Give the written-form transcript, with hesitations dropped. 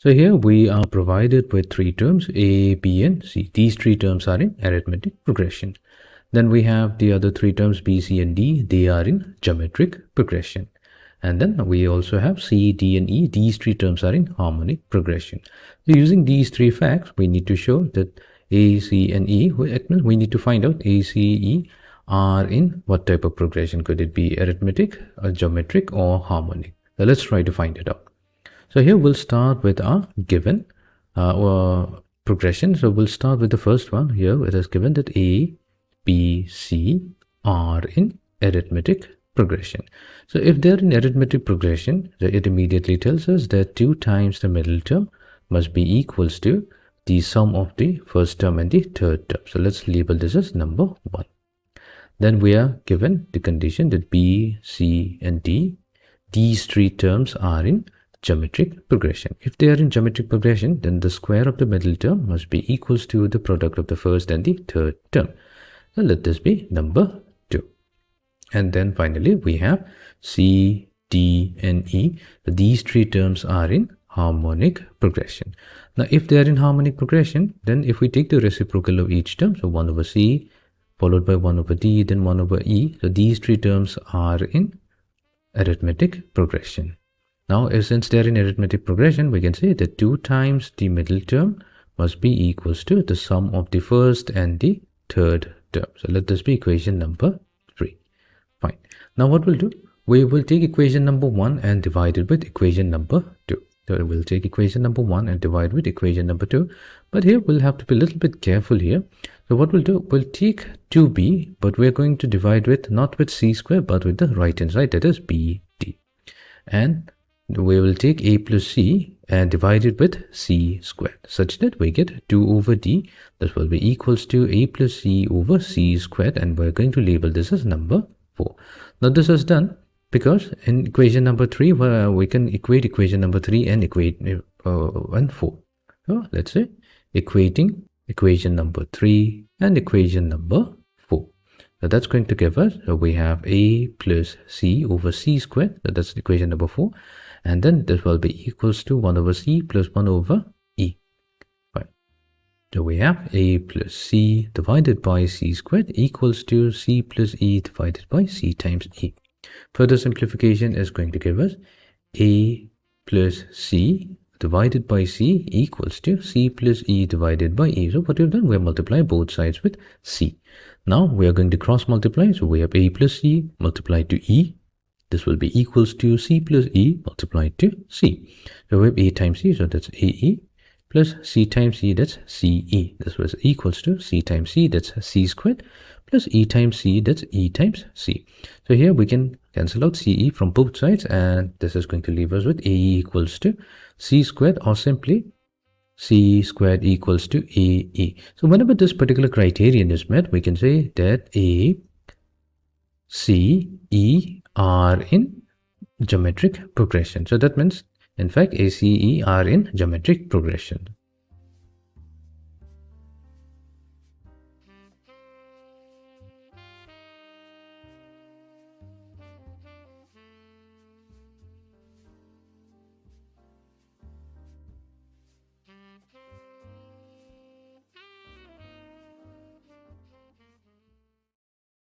So here we are provided with three terms, A, B, and C. These three terms are in arithmetic progression. Then we have the other three terms, B, C, and D. They are in geometric progression. And then we also have C, D, and E. These three terms are in harmonic progression. So using these three facts, we need to show that A, C, and E. We need to find out A, C, E are in what type of progression. Could it be arithmetic, or geometric, or harmonic? So let's try to find it out. So here we'll start with our given progression. So we'll start with the first one. Here it is given that A, B, C are in arithmetic progression. So if they're in arithmetic progression, it immediately tells us that 2 times the middle term must be equals to the sum of the first term and the third term. So let's label this as number 1. Then we are given the condition that B, C, and D, these three terms are in geometric progression. If they are in geometric progression, then the square of the middle term must be equals to the product of the first and the third term. So let this be number 2. And then finally we have C, D, and E. So these three terms are in harmonic progression. Now if they are in harmonic progression, then if we take the reciprocal of each term, so 1 over C followed by 1 over D, then 1 over E. So these three terms are in arithmetic progression. Now, since they are in arithmetic progression, we can say that 2 times the middle term must be equals to the sum of the first and the third term. So let this be equation number 3. Fine. Now what we'll do, we will take equation number 1 and divide it with equation number 2. So we'll take equation number 1 and divide with equation number 2. But here we'll have to be a little bit careful here. So what we'll do, we'll take 2b, but we're going to divide with not with c square, but with the right hand side, that is bd. And we will take a plus c and divide it with c squared, such that we get 2 over d. This will be equals to a plus c over c squared, and we're going to label this as number 4. Now this is done because in equation number 3, we can equate equation number 3 and equate and 4. So let's say equating equation number 3 and equation number 4. So that's going to give us, so we have a plus c over c squared. So that's equation number 4. And then this will be equals to 1 over c plus 1 over e. Right. So we have a plus c divided by c squared equals to c plus e divided by c times e. Further simplification is going to give us a plus c divided by c equals to c plus e divided by e. So what we've done, we have multiplied both sides with c. Now we are going to cross multiply. So we have a plus c multiplied to e. This will be equals to c plus e multiplied to c. So we have a times c, so that's ae, plus c times c, that's ce. This was equals to c times c, that's c squared, plus e times c, that's e times c. So here we can cancel out ce from both sides, and this is going to leave us with ae equals to c squared, or simply c squared equals to ae. So whenever this particular criterion is met, we can say that a, c, e are in geometric progression. So that means, in fact, a, c, e are in geometric progression.